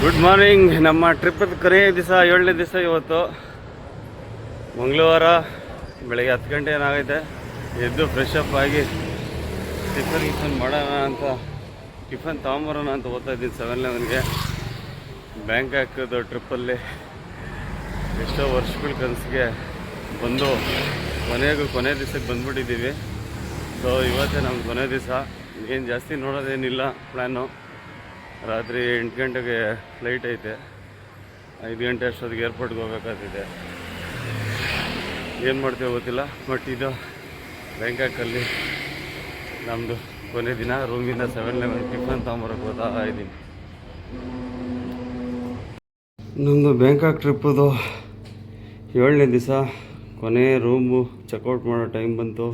Good morning. ನಮ್ಮ ಟ್ರಿಪ್ಪದ ಕೊನೆಯ ದಿವಸ 7ನೇ ದಿವಸ ಇವತ್ತು ಮಂಗಳವಾರ ಬೆಳಗ್ಗೆ 10 ಗಂಟೆ ಏನಾಗೈತೆ. ಎದ್ದು ಫ್ರೆಶ್ ಅಪ್ ಆಗಿ ಟಿಫನ್ ಮಾಡೋಣ ಅಂತ ಟಿಫನ್ ತೊಗೊಂಬರೋಣ ಅಂತ ಓದ್ತಾ ಇದ್ದೀನಿ 7-11ಗೆ. ಬ್ಯಾಂಕಾಕ್ದು ಟ್ರಿಪ್ಪಲ್ಲಿ ಎಷ್ಟೋ ವರ್ಷಗಳ ಕನಸಿಗೆ ಬಂದು ಕೊನೆ ದಿವಸಕ್ಕೆ ಬಂದುಬಿಟ್ಟಿದ್ದೀವಿ. ಸೊ ಇವತ್ತೇ ನಮ್ಗೆ ಕೊನೆ ದಿವಸ. ಏನು ಜಾಸ್ತಿ ನೋಡೋದೇನಿಲ್ಲ. ಪ್ಲ್ಯಾನು ರಾತ್ರಿ 8 ಗಂಟೆಗೆ ಫ್ಲೈಟ್ ಐತೆ. 5 ಗಂಟೆ ಅಷ್ಟೊತ್ತಿಗೆ ಏರ್ಪೋರ್ಟ್ಗೆ ಹೋಗ್ಬೇಕಾಗ್ತಿದೆ. ಏನು ಮಾಡ್ತೇವೆ ಗೊತ್ತಿಲ್ಲ. ಬಟ್ ಇದು ಬ್ಯಾಂಕಾಕಲ್ಲಿ ನಮ್ಮದು ಕೊನೆ ದಿನ. ರೂಮಿಂದ 7-11 ಟಿಫನ್ ತೊಗೊಂಬರೋಕ್ಕೆ ಹೋಗ್ತಾ ಇದ್ದೀನಿ. ನಮ್ಮದು ಬ್ಯಾಂಕಾಕ್ ಟ್ರಿಪ್ಪದು 7ನೇ ದಿವಸ ಕೊನೆ ರೂಮು ಚೆಕ್ಔಟ್ ಮಾಡೋ ಟೈಮ್ ಬಂತು.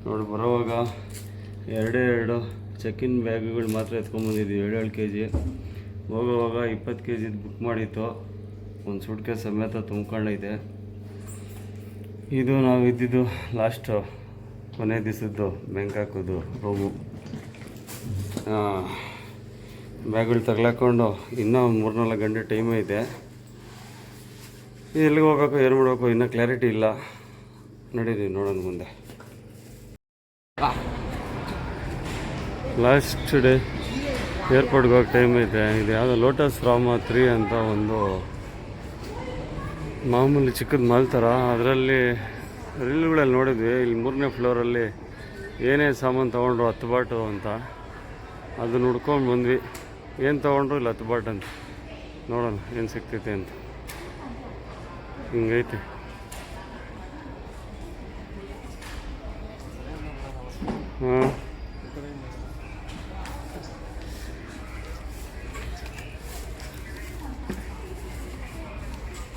ನೋಡಿ, ಬರೋವಾಗ ಎರಡು ಚೆಕ್ಕಿನ್ ಬ್ಯಾಗ್ಗಳು ಮಾತ್ರ ಎತ್ಕೊಂಡ್ಬಂದಿದ್ವಿ. 7 kg. ಹೋಗೋವಾಗ 20 kg ಬುಕ್ ಮಾಡಿತ್ತು. ಒಂದು ಸೂಟ್ ಕೇಸ್ ಸಮೇತ ತುಂಬ್ಕೊಂಡೈತೆ. ಇದು ನಾವು ಇದ್ದಿದ್ದು ಲಾಸ್ಟು ಕೊನೆ ದಿವಸದ್ದು ಬ್ಯಾಂಕಾಕದು ರೂಮು. ಬ್ಯಾಗ್ಗಳು ತಗ್ಲಾಕೊಂಡು ಇನ್ನೂ 3-4 ಗಂಟೆ ಟೈಮ್ ಐತೆ. ಎಲ್ಲಿಗೆ ಹೋಗ್ಬೇಕು, ಏನು ಮಾಡಬೇಕು ಇನ್ನೂ ಕ್ಲಾರಿಟಿ ಇಲ್ಲ. ನಡೀರಿ ನೋಡೋಣ ಮುಂದೆ. ಲಾಸ್ಟ್ ಡೇ ಏರ್ಪೋರ್ಟ್ಗೆ ಹೋಗಿ ಟೈಮ್ ಐತೆ. ಇದು ಯಾವುದೋ ಲೋಟಸ್ ರಾಮ 3 ಅಂತ ಒಂದು ಮಾಮೂಲಿ ಚಿಕ್ಕದ ಮಾಲ್ ಥರ. ಅದರಲ್ಲಿ ರೀಲ್ಗಳಲ್ಲಿ ನೋಡಿದ್ವಿ. ಇಲ್ಲಿ 3ನೇ ಫ್ಲೋರಲ್ಲಿ ಏನೇ ಸಾಮಾನು ತೊಗೊಂಡ್ರು 10 ಬಾಟು ಅಂತ. ಅದನ್ನ ಹುಡ್ಕೊಂಡು ಬಂದ್ವಿ. ಏನು ತೊಗೊಂಡ್ರು ಇಲ್ಲ 10 ಬಾಟ್ ಅಂತ. ನೋಡೋಣ ಏನು ಸಿಗ್ತೈತೆ ಅಂತ. ಹಿಂಗೈತೆ. ಹಾಂ,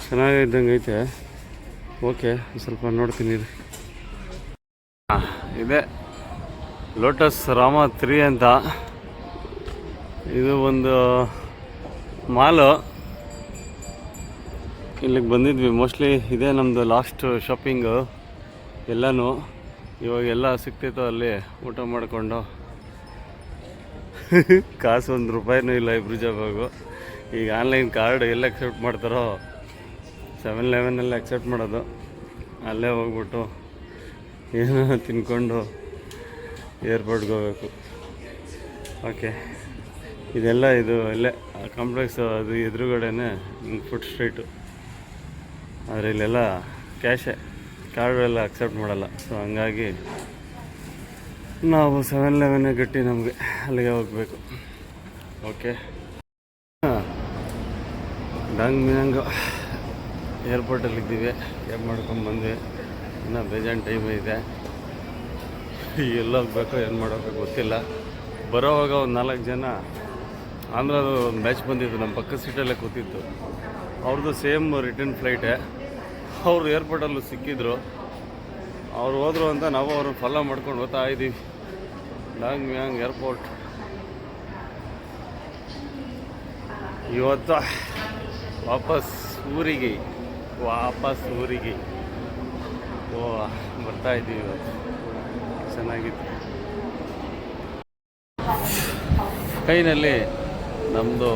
ಚೆನ್ನಾಗಿದ್ದಂಗೆ ಐತೆ. ಓಕೆ, ಸ್ವಲ್ಪ ನೋಡ್ತೀನಿ ರೀ. ಇದೆ ಲೋಟಸ್ ರಾಮ 3 ಅಂತ. ಇದು ಒಂದು ಮಾಲು. ಇಲ್ಲಿಗೆ ಬಂದಿದ್ವಿ. ಮೋಸ್ಟ್ಲಿ ಇದೇ ನಮ್ಮದು ಲಾಸ್ಟ್ ಶಾಪಿಂಗು ಎಲ್ಲನೂ. ಇವಾಗೆಲ್ಲ ಸಿಗ್ತೈತೋ ಅಲ್ಲಿ ಊಟ ಮಾಡಿಕೊಂಡು. ಕಾಸು ₹1 ಇಲ್ಲ ಇಬ್ರು ಜಾಬಾಗು. ಈಗ ಆನ್ಲೈನ್ ಕಾರ್ಡ್ ಎಲ್ಲ ಅಕ್ಸೆಪ್ಟ್ ಮಾಡ್ತಾರೋ 7-11 ಅಕ್ಸೆಪ್ಟ್ ಮಾಡೋದು. ಅಲ್ಲೇ ಹೋಗ್ಬಿಟ್ಟು ಏನೋ ತಿನ್ಕೊಂಡು ಏರ್ಪೋರ್ಟ್ಗೆ ಹೋಗ್ಬೇಕು. ಓಕೆ, ಇದೆಲ್ಲ ಇದು ಇಲ್ಲೇ ಕಾಂಪ್ಲೆಕ್ಸ್ ಅದು ಎದುರುಗಡೆನೇ ಫುಡ್ ಸ್ಟ್ರೀಟು. ಆದರೆ ಇಲ್ಲೆಲ್ಲ ಕ್ಯಾಶೇ, ಕಾರ್ಡು ಎಲ್ಲ ಅಕ್ಸೆಪ್ಟ್ ಮಾಡಲ್ಲ. ಸೊ ಹಂಗಾಗಿ ನಾವು 7-11 ಗಟ್ಟಿ ನಮಗೆ ಅಲ್ಲಿಗೆ ಹೋಗಬೇಕು. ಓಕೆ, ಡಾಂಗ್ ಮಿಯಾಂಗ್ ಏರ್ಪೋರ್ಟಲ್ಲಿದ್ದೀವಿ. ಕ್ಯಾಬ್ ಮಾಡ್ಕೊಂಡು ಬಂದ್ವಿ. ಇನ್ನೂ ಬೇಜಾನ್ ಟೈಮ್ ಇದೆ. ಎಲ್ಲ ಹೋಗ್ಬೇಕು, ಏನು ಮಾಡೋಬೇಕು ಗೊತ್ತಿಲ್ಲ. ಬರೋವಾಗ ಒಂದು 4 ಜನ ಆಂಧ್ರದು ಒಂದು ಬ್ಯಾಚ್ ಬಂದಿತ್ತು. ನಮ್ಮ ಪಕ್ಕದ ಸೀಟಲ್ಲೇ ಕೂತಿತ್ತು. ಅವ್ರದ್ದು ಸೇಮ್ ರಿಟರ್ನ್ ಫ್ಲೈಟೇ. ಅವರು ಏರ್ಪೋರ್ಟಲ್ಲೂ ಸಿಕ್ಕಿದ್ರು. ಅವ್ರು ಹೋದರು ಅಂತ ನಾವು ಅವ್ರನ್ನ ಫಾಲೋ ಮಾಡ್ಕೊಂಡು ಹೋಗ್ತಾ ಇದ್ದೀವಿ. ಡಾಂಗ್ ಮಿಯಾಂಗ್ ಏರ್ಪೋರ್ಟ್. ಇವತ್ತು ವಾಪಸ್ ಊರಿಗೆ ಬರ್ತಾ ಇದ್ದೀವಿ. ಇವತ್ತು ಚೆನ್ನಾಗಿತ್ತು. ಕೈನಲ್ಲಿ ನಮ್ಮದು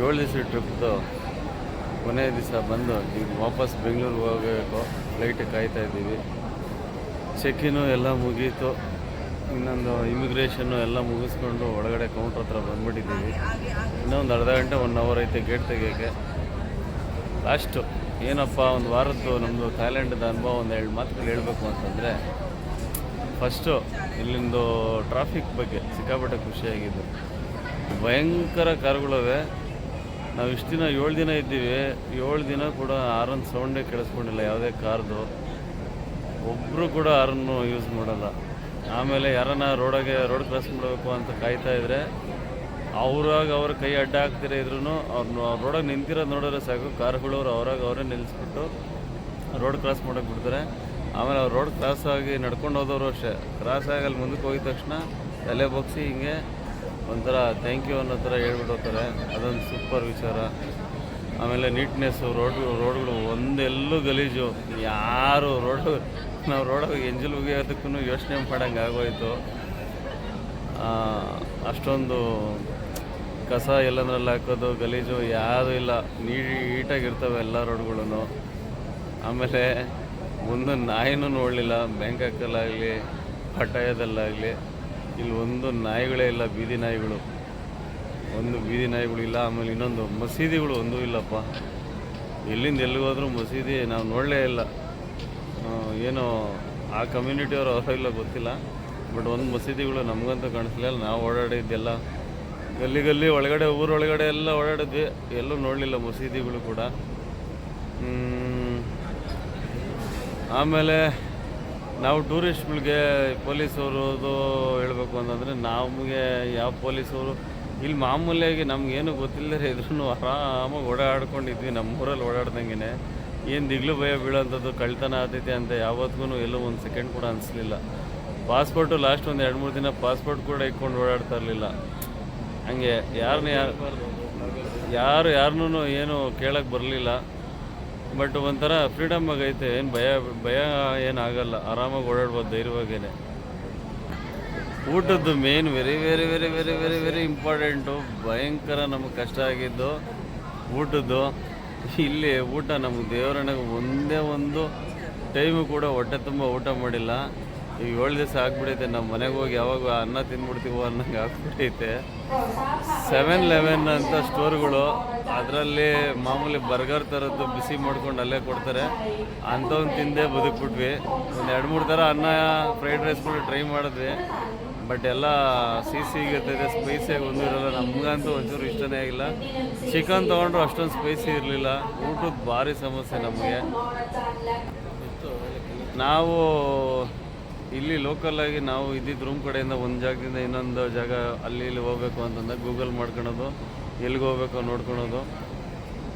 7 ದಿವಸ ಟ್ರಿಪ್ದು ಕೊನೆ ದಿವಸ ಬಂದು ಈಗ ವಾಪಸ್ ಬೆಂಗಳೂರಿಗೆ ಹೋಗಬೇಕು. ಫ್ಲೈಟ್ ಕಾಯ್ತಾ ಇದ್ದೀವಿ. ಚೆಕ್ಕಿನು ಎಲ್ಲ ಮುಗೀತು. ಇನ್ನೊಂದು ಇಮಿಗ್ರೇಷನ್ನು ಎಲ್ಲ ಮುಗಿಸ್ಕೊಂಡು ಒಳಗಡೆ ಕೌಂಟ್ರ್ ಹತ್ರ ಬಂದುಬಿಟ್ಟಿದ್ದೀವಿ. ಇನ್ನೊಂದು ಅರ್ಧ ಗಂಟೆ 1 ಅವರ್ ಐತೆ ಗೇಟ್ ತೆಗಿಯೋಕ್ಕೆ. ಲಾಸ್ಟು ಏನಪ್ಪ, ಒಂದು ವಾರದ್ದು ನಮ್ಮದು ಥೈಲ್ಯಾಂಡ್ದು ಅನುಭವ ಒಂದು 2 ಮಾತುಗಳು ಹೇಳಬೇಕು ಅಂತಂದರೆ, ಫಸ್ಟು ಇಲ್ಲಿಂದು ಟ್ರಾಫಿಕ್ ಬಗ್ಗೆ ಸಿಕ್ಕಾಪಟ್ಟೆ ಖುಷಿಯಾಗಿದ್ದು. ಭಯಂಕರ ಕಾರುಗಳವೆ. ನಾವು ಇಷ್ಟು ದಿನ 7 ದಿನ ಇದ್ದೀವಿ. 7 ದಿನ ಕೂಡ ಹಾರನ್ ಸೌಂಡೇ ಕೇಳಿಸ್ಕೊಂಡಿಲ್ಲ ಯಾವುದೇ ಕಾರ್ದು. ಒಬ್ಬರು ಕೂಡ ಹಾರನ್ನು ಯೂಸ್ ಮಾಡಲ್ಲ. ಆಮೇಲೆ ಯಾರನ್ನ ರೋಡ್ ಕ್ರಾಸ್ ಮಾಡಬೇಕು ಅಂತ ಕಾಯ್ತಾ ಇದ್ದರೆ ಅವ್ರ ಕೈ ಅಡ್ಡ ಹಾಕ್ತಿರ ಇದ್ರೂ ಅವ್ರನ್ನ ರೋಡಾಗಿ ನಿಂತಿರೋದು ನೋಡಿದ್ರೆ ಸಾಕು. ಕಾರುಗಳು ಅವರೇ ನಿಲ್ಲಿಸ್ಬಿಟ್ಟು ರೋಡ್ ಕ್ರಾಸ್ ಮಾಡೋಕ್ಕೆ ಬಿಡ್ತಾರೆ. ಆಮೇಲೆ ಅವ್ರು ರೋಡ್ ಕ್ರಾಸ್ ಆಗಿ ನಡ್ಕೊಂಡು ಹೋದವರು ಅಷ್ಟೇ. ಕ್ರಾಸ್ ಆಗಿ ಅಲ್ಲಿ ಮುಂದಕ್ಕೆ ಹೋಗಿದ ತಕ್ಷಣ ತಲೆ ಬಗ್ಸಿ ಹಿಂಗೆ ಒಂಥರ ಥ್ಯಾಂಕ್ ಯು ಅನ್ನೋ ಥರ ಹೇಳ್ಬಿಟ್ಟು ಹೋಗ್ತಾರೆ. ಅದೊಂದು ಸೂಪರ್ ವಿಚಾರ. ಆಮೇಲೆ ನೀಟ್ನೆಸ್ಸು, ರೋಡ್ಗಳು ಒಂದೆಲ್ಲೂ ಗಲೀಜು. ಯಾರು ನಾವು ರೋಡಾಗಿ ಎಂಜಲ್ ಉಗಿಯೋದಕ್ಕೂ ಯೋಚನೆ ಮಾಡೋಂಗೆ ಆಗೋಯ್ತು. ಅಷ್ಟೊಂದು ಕಸ ಎಲ್ಲಂದ್ರಲ್ಲಿ ಹಾಕೋದು ಗಲೀಜು ಯಾವುದೂ ಇಲ್ಲ, ನೀಟಾಗಿರ್ತವೆ ಎಲ್ಲ ರೋಡ್ಗಳೂ. ಆಮೇಲೆ ಒಂದು ನಾಯಿನೂ ನೋಡಲಿಲ್ಲ, ಬ್ಯಾಂಕಾಕಲ್ಲಾಗಲಿ ಪಟಾಯದಲ್ಲಾಗಲಿ ಇಲ್ಲಿ ಒಂದು ನಾಯಿಗಳೇ ಇಲ್ಲ, ಬೀದಿ ನಾಯಿಗಳು, ಒಂದು ಬೀದಿ ನಾಯಿಗಳು ಇಲ್ಲ. ಆಮೇಲೆ ಇನ್ನೊಂದು ಮಸೀದಿಗಳು ಒಂದೂ ಇಲ್ಲಪ್ಪ. ಎಲ್ಲಿಂದ ಎಲ್ಲಿಗೆ ಹೋದ್ರೂ ಮಸೀದಿ ನಾವು ನೋಡಲೇ ಇಲ್ಲ. ಏನೋ ಆ ಕಮ್ಯುನಿಟಿಯವರು ಅವರ ಇಲ್ಲ ಗೊತ್ತಿಲ್ಲ, ಬಟ್ ಒಂದು ಮಸೀದಿಗಳು ನಮಗಂತೂ ಕಾಣಿಸ್ಲಿಲ್ಲ. ನಾವು ಓಡಾಡಿದ್ದೆಲ್ಲ ಗಲ್ಲಿ ಒಳಗಡೆ, ಊರೊಳಗಡೆ ಎಲ್ಲ ಓಡಾಡಿದ್ವಿ, ಎಲ್ಲೂ ನೋಡಲಿಲ್ಲ ಮಸೀದಿಗಳು ಕೂಡ. ಆಮೇಲೆ ನಾವು ಟೂರಿಸ್ಟ್ಗಳಿಗೆ ಪೊಲೀಸವ್ರದ್ದು ಹೇಳಬೇಕು ಅಂತಂದರೆ, ನಮಗೆ ಯಾವ ಪೊಲೀಸವರು ಇಲ್ಲಿ ಮಾಮೂಲಿಯಾಗಿ ನಮಗೇನು ಗೊತ್ತಿಲ್ಲದೆ ಇದ್ರೂ ಆರಾಮಾಗಿ ಓಡಾಡ್ಕೊಂಡಿದ್ವಿ. ನಮ್ಮೂರಲ್ಲಿ ಓಡಾಡ್ದಂಗೆ ಏನು ದಿಗ್ಲು ಭಯ ಬೀಳೋಂಥದ್ದು, ಕಳ್ತನ ಆತೈತೆ ಅಂತ ಯಾವತ್ತಿಗೂ ಎಲ್ಲೂ ಒಂದು ಸೆಕೆಂಡ್ ಕೂಡ ಅನಿಸ್ಲಿಲ್ಲ. ಪಾಸ್ಪೋರ್ಟು ಲಾಸ್ಟ್ ಒಂದು 2-3 ದಿನ ಪಾಸ್ಪೋರ್ಟ್ ಕೂಡ ಇಟ್ಕೊಂಡು ಓಡಾಡ್ತಾ ಇರಲಿಲ್ಲ. ಹಂಗೆ ಯಾರನ್ನೂ ಏನು ಕೇಳೋಕ್ಕೆ ಬರಲಿಲ್ಲ. ಬಟ್ ಒಂಥರ ಫ್ರೀಡಮ್ ಆಗೈತೆ, ಏನು ಭಯ ಏನಾಗಲ್ಲ, ಆರಾಮಾಗಿ ಓಡಾಡ್ಬೋದು ಧೈರ್ಯವಾಗೇನೆ. ಊಟದ್ದು main very very very very very very important. ಭಯಂಕರ ನಮಗೆ ಕಷ್ಟ ಆಗಿದ್ದು ಊಟದ್ದು. ಇಲ್ಲಿ ಊಟ ನಮಗೆ ದೇವರಣ್ಣಗೆ ಒಂದೇ ಒಂದು ಟೈಮು ಕೂಡ ಹೊಟ್ಟೆ ತುಂಬ ಊಟ ಮಾಡಿಲ್ಲ. ಈಗ 7 ದಿವಸ ಆಗ್ಬಿಡೈತೆ. ನಮ್ಮ ಮನೆಗೆ ಹೋಗಿ ಯಾವಾಗ ಅನ್ನ ತಿಂದ್ಬಿಡ್ತೀವೋ ಅನ್ನಂಗೆ ಆಗ್ಬಿಟ್ಟೈತೆ. 7-Eleven ಅಂತ ಸ್ಟೋರ್ಗಳು, ಅದರಲ್ಲಿ ಮಾಮೂಲಿ ಬರ್ಗರ್ ಥರದ್ದು ಬಿಸಿ ಮಾಡ್ಕೊಂಡು ಅಲ್ಲೇ ಕೊಡ್ತಾರೆ. ಅಂಥವ್ನು ತಿಂದೇ ಬದುಕ್ಬಿಟ್ವಿ. ಒಂದು 2-3 ಥರ ಅನ್ನ ಫ್ರೈಡ್ ರೈಸ್ಗಳು ಟ್ರೈ ಮಾಡಿದ್ವಿ, ಬಟ್ ಎಲ್ಲ ಸಿಹಿಗಿರ್ತೈತೆ, ಸ್ಪೈಸಿಯಾಗಿ ಒಂದೂ ಇರೋಲ್ಲ. ನಮಗಂತೂ ಒಂಚೂರು ಇಷ್ಟನೇ ಆಗಿಲ್ಲ. ಚಿಕನ್ ತೊಗೊಂಡ್ರು ಅಷ್ಟೊಂದು ಸ್ಪೈಸಿ ಇರಲಿಲ್ಲ. ಊಟದ ಭಾರಿ ಸಮಸ್ಯೆ ನಮಗೆ. ನಾವು ಇಲ್ಲಿ ಲೋಕಲಾಗಿ ನಾವು ಇದ್ದಿದ್ದು ರೂಮ್ ಕಡೆಯಿಂದ ಒಂದು ಜಾಗದಿಂದ ಇನ್ನೊಂದು ಜಾಗ ಅಲ್ಲಿ ಇಲ್ಲಿ ಹೋಗ್ಬೇಕು ಅಂತಂದಾಗ ಗೂಗಲ್ ಮಾಡ್ಕೊಳೋದು, ಎಲ್ಲಿಗೆ ಹೋಗ್ಬೇಕು ನೋಡ್ಕೊಳೋದು,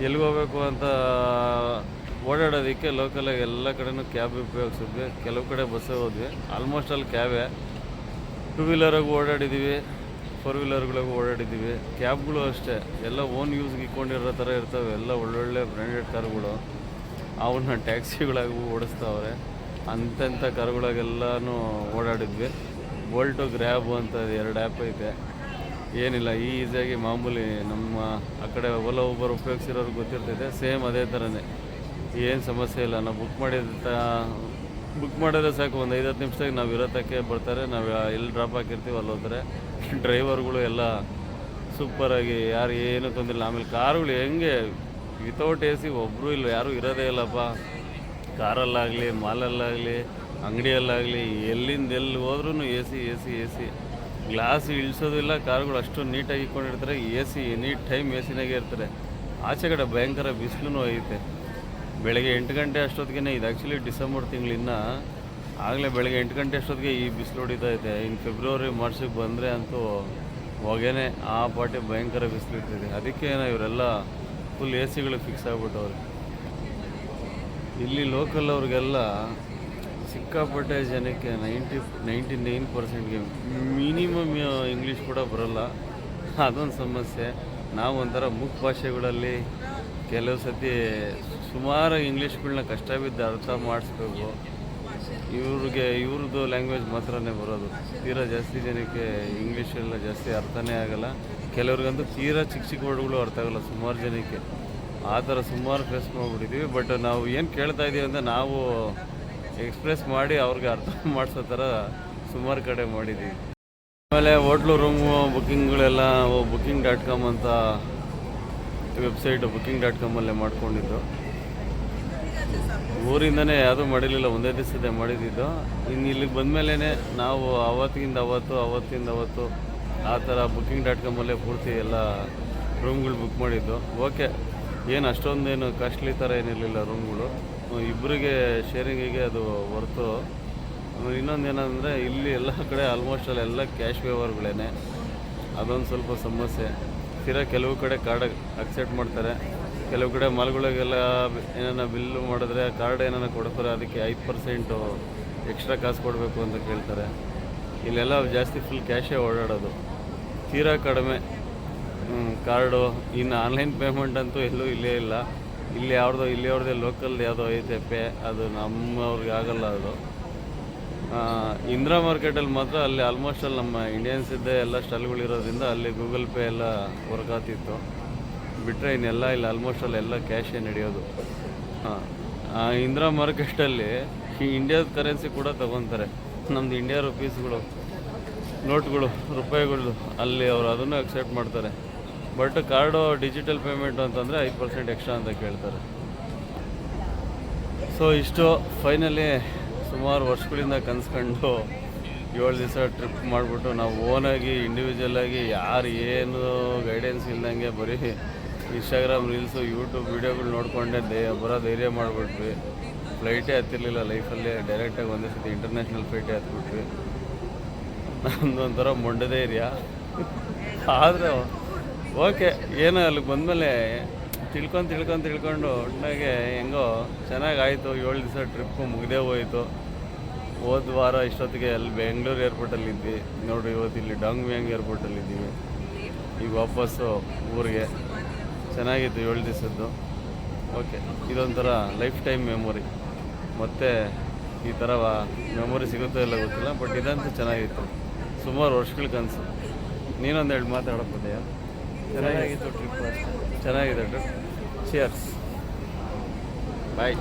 ಎಲ್ಲಿಗೆ ಹೋಗ್ಬೇಕು ಅಂತ ಓಡಾಡೋದಕ್ಕೆ ಲೋಕಲಾಗಿ ಎಲ್ಲ ಕಡೆನೂ ಕ್ಯಾಬ್ ಉಪಯೋಗಿಸಿದ್ವಿ. ಕೆಲವು ಕಡೆ ಬಸ್ಸೇ ಹೋದ್ವಿ, ಆಲ್ಮೋಸ್ಟ್ ಅಲ್ಲಿ ಕ್ಯಾಬೇ. 2 ವೀಲರಾಗೂ ಓಡಾಡಿದ್ದೀವಿ, 4 ವೀಲರ್ಗಳಿಗೂ ಓಡಾಡಿದ್ದೀವಿ. ಕ್ಯಾಬ್ಗಳು ಅಷ್ಟೇ ಎಲ್ಲ ಓನ್ ಯೂಸ್ಗೆ ಇಟ್ಕೊಂಡಿರೋ ಥರ ಇರ್ತವೆ, ಎಲ್ಲ ಒಳ್ಳೊಳ್ಳೆ ಬ್ರ್ಯಾಂಡೆಡ್ ಕಾರ್ಗಳು. ಅವನ್ನ ಟ್ಯಾಕ್ಸಿಗಳಾಗಿ ಓಡಿಸ್ತಾವ್ರೆ. ಅಂಥ ಕಾರ್ಗಳಾಗೆಲ್ಲನೂ ಓಡಾಡಿದ್ವಿ. ಬೋಲ್ಟು, ಗ್ರ್ಯಾಬು ಅಂತ 2 ಆ್ಯಪ್ ಐತೆ. ಏನಿಲ್ಲ, ಈಸಿಯಾಗಿ ಮಾಮೂಲಿ ನಮ್ಮ ಆ ಕಡೆ ಓಲಾ ಊಬರ್ ಉಪಯೋಗಿಸಿರೋರು ಗೊತ್ತಿರ್ತೈತೆ, ಸೇಮ್ ಅದೇ ಥರನೇ, ಏನು ಸಮಸ್ಯೆ ಇಲ್ಲ. ನಾವು ಬುಕ್ ಮಾಡಿದ್ರೆ ಸಾಕು, ಒಂದು 5-10 ನಿಮಿಷದಾಗ ನಾವು ಇರೋತಕ್ಕೆ ಬರ್ತಾರೆ. ನಾವು ಎಲ್ಲಿ ಡ್ರಾಪ್ ಹಾಕಿರ್ತೀವಿ ಅಲ್ಲಿ ಹೋಗ್ತಾರೆ. ಡ್ರೈವರ್ಗಳು ಎಲ್ಲ ಸೂಪರಾಗಿ, ಯಾರು ಏನೂ ತೊಂದರೆ ಇಲ್ಲ. ಆಮೇಲೆ ಕಾರುಗಳು ಹೆಂಗೆ ವಿತೌಟ್ AC ಒಬ್ಬರು ಇಲ್ಲ, ಯಾರೂ ಇರೋದೇ ಇಲ್ಲಪ್ಪ. ಕಾರಲ್ಲಾಗಲಿ, ಮಾಲಲ್ಲಾಗಲಿ, ಅಂಗಡಿಯಲ್ಲಾಗಲಿ, ಎಲ್ಲಿಂದ ಎಲ್ಲಿ ಹೋದ್ರೂ AC. ಗ್ಲಾಸ್ ಇಳಿಸೋದಿಲ್ಲ, ಕಾರುಗಳು ಅಷ್ಟು ನೀಟಾಗಿ ಇಟ್ಕೊಂಡಿರ್ತಾರೆ. AC ಎನಿ ಟೈಮ್ ACನಾಗೆ ಇರ್ತಾರೆ. ಆಚೆ ಕಡೆ ಭಯಂಕರ ಬಿಸಿಲು ಐತೆ. ಬೆಳಗ್ಗೆ 8 ಗಂಟೆ ಅಷ್ಟೊತ್ತಿಗೆ, ಇದು ಆ್ಯಕ್ಚುಲಿ ಡಿಸೆಂಬರ್ ತಿಂಗಳಿನ್ನ ಆಗಲೇ ಬೆಳಗ್ಗೆ 8 ಗಂಟೆ ಅಷ್ಟೊತ್ತಿಗೆ ಈ ಬಿಸಿಲು ಹೊಡಿತೈತೆ. ಇನ್ನು ಫೆಬ್ರವರಿ ಮಾರ್ಚಿಗೆ ಬಂದರೆ ಅಂತೂ ಹೊಗೆನೇ ಆ ಪಾಟಿ ಭಯಂಕರ ಬಿಸಿಲು ಇರ್ತೈತೆ. ಅದಕ್ಕೆ ಇವರೆಲ್ಲ ಫುಲ್ ACಗಳಿಗೆ ಫಿಕ್ಸ್ ಆಗಿಬಿಟ್ಟವ್ರೆ. ಇಲ್ಲಿ ಲೋಕಲ್ ಅವ್ರಿಗೆಲ್ಲ ಸಿಕ್ಕಾಪಟ್ಟೆ ಜನಕ್ಕೆ 99%ಗೆ ಮಿನಿಮಮ್ ಇಂಗ್ಲೀಷ್ ಕೂಡ ಬರೋಲ್ಲ. ಅದೊಂದು ಸಮಸ್ಯೆ. ನಾವು ಒಂಥರ ಮುಖ ಭಾಷೆಗಳಲ್ಲಿ ಕೆಲವು ಸತಿ ಸುಮಾರು ಇಂಗ್ಲೀಷ್ಗಳನ್ನ ಕಷ್ಟ ಬಿದ್ದು ಅರ್ಥ ಮಾಡಿಸ್ಬೇಕು. ಇವ್ರದ್ದು ಲ್ಯಾಂಗ್ವೇಜ್ ಮಾತ್ರನೇ ಬರೋದು. ತೀರಾ ಜಾಸ್ತಿ ಜನಕ್ಕೆ ಇಂಗ್ಲೀಷೆಲ್ಲ ಜಾಸ್ತಿ ಅರ್ಥನೇ ಆಗೋಲ್ಲ. ಕೆಲವ್ರಿಗಂತೂ ತೀರಾ ಚಿಕ್ಕ ವರ್ಡ್ಗಳು ಅರ್ಥ ಆಗೋಲ್ಲ ಸುಮಾರು ಜನಕ್ಕೆ. ಆ ಥರ ಸುಮಾರು ಫೇಸ್ ಮಾಡಿಬಿಟ್ಟಿದ್ದೀವಿ. ಬಟ್ ನಾವು ಏನು ಕೇಳ್ತಾ ಇದ್ದೀವಿ ಅಂತ ನಾವು ಎಕ್ಸ್ಪ್ರೆಸ್ ಮಾಡಿ ಅವ್ರಿಗೆ ಅರ್ಥ ಮಾಡಿಸೋ ಥರ ಸುಮಾರು ಕಡೆ ಮಾಡಿದ್ದೀವಿ. ಆಮೇಲೆ ಹೋಟ್ಲು ರೂಮು ಬುಕ್ಕಿಂಗ್ಗಳೆಲ್ಲ booking.com ಅಂತ ವೆಬ್ಸೈಟು booking.com ಮಾಡ್ಕೊಂಡಿದ್ದು. ಊರಿಂದನೇ ಯಾವುದೂ ಮಾಡಿರಲಿಲ್ಲ, ಒಂದೇ ದಿವಸದೇ ಮಾಡಿದ್ದು. ಇನ್ನು ಇಲ್ಲಿಗೆ ಬಂದಮೇಲೆ ನಾವು ಅವತ್ತಿಂದ ಅವತ್ತು ಆ ಥರ booking.com ಪೂರ್ತಿ ಎಲ್ಲ ರೂಮ್ಗಳು ಬುಕ್ ಮಾಡಿದ್ದು. ಓಕೆ, ಏನು ಅಷ್ಟೊಂದೇನು ಕಾಸ್ಟ್ಲಿ ಥರ ಏನಿರಲಿಲ್ಲ ರೂಮ್ಗಳು. ಇಬ್ಬರಿಗೆ ಶೇರಿಂಗಿಗೆ ಅದು ಹೊರ್ತು. ಇನ್ನೊಂದು ಏನಂದರೆ ಇಲ್ಲಿ ಎಲ್ಲ ಕಡೆ ಆಲ್ಮೋಸ್ಟ್ ಅಲ್ಲೆಲ್ಲ ಕ್ಯಾಶ್ ವ್ಯವಹಾರಗಳೇ. ಅದೊಂದು ಸ್ವಲ್ಪ ಸಮಸ್ಯೆ. ಕೆಲವು ಕಡೆ ಕಾರ್ಡ್ ಅಕ್ಸೆಪ್ಟ್ ಮಾಡ್ತಾರೆ, ಕೆಲವು ಕಡೆ ಮಾಲ್ಗಳಿಗೆಲ್ಲ ಏನಾರ ಬಿಲ್ಲು ಮಾಡಿದ್ರೆ ಕಾರ್ಡ್ ಏನಾರ ಕೊಡ್ತಾರೆ, ಅದಕ್ಕೆ 5% ಎಕ್ಸ್ಟ್ರಾ ಕಾಸು ಕೊಡಬೇಕು ಅಂತ ಕೇಳ್ತಾರೆ. ಇಲ್ಲೆಲ್ಲ ಜಾಸ್ತಿ ಫುಲ್ ಕ್ಯಾಶೇ ಓಡಾಡೋದು, ತೀರಾ ಕಡಿಮೆ ಕಾರ್ಡು. ಇನ್ನು ಆನ್ಲೈನ್ ಪೇಮೆಂಟ್ ಅಂತೂ ಎಲ್ಲೂ ಇಲ್ಲೇ ಇಲ್ಲ. ಇಲ್ಲಿ ಅವ್ರದ್ದೇ ಲೋಕಲ್ ಯಾವುದೋ ಐತೆ ಪೇ, ಅದು ನಮ್ಮವ್ರಿಗೆ ಆಗಲ್ಲ. ಅದು ಇಂದಿರಾ ಮಾರ್ಕೆಟಲ್ಲಿ ಮಾತ್ರ ಅಲ್ಲಿ ಆಲ್ಮೋಸ್ಟ್ ಅಲ್ಲಿ ನಮ್ಮ ಇಂಡಿಯನ್ಸ್ ಇದ್ದೇ ಎಲ್ಲ ಸ್ಟಾಲ್ಗಳಿರೋದ್ರಿಂದ ಅಲ್ಲಿ ಗೂಗಲ್ ಪೇ ಎಲ್ಲ ವರ್ಕ್ ಆಗ್ತಿತ್ತು. ಬಿಟ್ಟರೆ ಇನ್ನೆಲ್ಲ ಇಲ್ಲಿ ಆಲ್ಮೋಸ್ಟ್ ಅಲ್ಲಿ ಎಲ್ಲ ಕ್ಯಾಶೇ ನಡೆಯೋದು. ಇಂದಿರಾ ಮಾರ್ಕೆಟಲ್ಲಿ ಈ ಇಂಡಿಯಾದ ಕರೆನ್ಸಿ ಕೂಡ ತೊಗೊತಾರೆ. ನಮ್ಮದು ಇಂಡಿಯಾ ರುಪೀಸ್ಗಳು, ನೋಟ್ಗಳು, ರೂಪಾಯಿಗಳು ಅಲ್ಲಿ ಅವರು ಅದನ್ನು ಅಕ್ಸೆಪ್ಟ್ ಮಾಡ್ತಾರೆ. ಬಟ್ ಕಾರ್ಡು ಡಿಜಿಟಲ್ ಪೇಮೆಂಟು ಅಂತಂದರೆ 5% ಎಕ್ಸ್ಟ್ರಾ ಅಂತ ಕೇಳ್ತಾರೆ. ಸೊ ಇಷ್ಟು ಫೈನಲಿ ಸುಮಾರು ವರ್ಷಗಳಿಂದ ಕನ್ಸ್ಕೊಂಡು 7 ದಿವಸ ಟ್ರಿಪ್ ಮಾಡಿಬಿಟ್ಟು ನಾವು ಓನಾಗಿ ಇಂಡಿವಿಜುವಲಾಗಿ ಯಾರು ಏನು ಗೈಡೆನ್ಸ್ ಇಲ್ದಂಗೆ ಬರೀ ಇನ್ಸ್ಟಾಗ್ರಾಮ್ ರೀಲ್ಸು ಯೂಟ್ಯೂಬ್ ವೀಡಿಯೋಗಳು ನೋಡಿಕೊಂಡೆ ಬರೋ ಧೈರ್ಯ ಮಾಡಿಬಿಟ್ವಿ. ಫ್ಲೈಟೇ ಹತ್ತಿರಲಿಲ್ಲ ಲೈಫಲ್ಲಿ, ಡೈರೆಕ್ಟಾಗಿ ಒಂದೇ ಸತಿ ಇಂಟರ್ನ್ಯಾಷನಲ್ ಫ್ಲೈಟೇ ಹತ್ಬಿಟ್ವಿ. ನಮ್ಮದು ಒಂಥರ ಮೊಂಡ ಧೈರ್ಯ. ಆದರೆ ಓಕೆ, ಏನೋ ಅಲ್ಲಿಗೆ ಬಂದಮೇಲೆ ತಿಳ್ಕೊಂಡು ಒಟ್ಟಾಗೆ ಹೆಂಗೋ ಚೆನ್ನಾಗಾಯಿತು. 7 ದಿವಸ ಟ್ರಿಪ್ಪು ಮುಗಿದೇ ಹೋಯಿತು. ಹೋದ ವಾರ ಇಷ್ಟೊತ್ತಿಗೆ ಅಲ್ಲಿ ಬೆಂಗಳೂರು ಏರ್ಪೋರ್ಟಲ್ಲಿದ್ವಿ. ನೋಡಿ ಇವತ್ತು ಇಲ್ಲಿ ಡಾಂಗ್ಮ್ಯಾಂಗ್ ಏರ್ಪೋರ್ಟಲ್ಲಿದ್ದೀವಿ. ಈಗ ವಾಪಸ್ಸು ಊರಿಗೆ. ಚೆನ್ನಾಗಿತ್ತು 7 ದಿವಸದ್ದು. ಓಕೆ, ಇದೊಂಥರ ಲೈಫ್ ಟೈಮ್ ಮೆಮೊರಿ. ಮತ್ತು ಈ ಥರ ಮೆಮೊರಿ ಸಿಗುತ್ತೋ ಇಲ್ಲ ಗೊತ್ತಿಲ್ಲ, ಬಟ್ ಇದಂತೂ ಚೆನ್ನಾಗಿತ್ತು. ಸುಮಾರು ವರ್ಷಗಳ ಕನಸು. ನೀನೊಂದು ಮಾತಾಡೋಕ್ಕೋದೆಯಾ? ಚೆನ್ನಾಗಿತ್ತು ಟ್ರಿಪ್ ಅಷ್ಟೇ. ಚೆನ್ನಾಗಿದೆ ಟ್ರಿಪ್. ಚಿಯರ್ಸ್, ಬಾಯ್.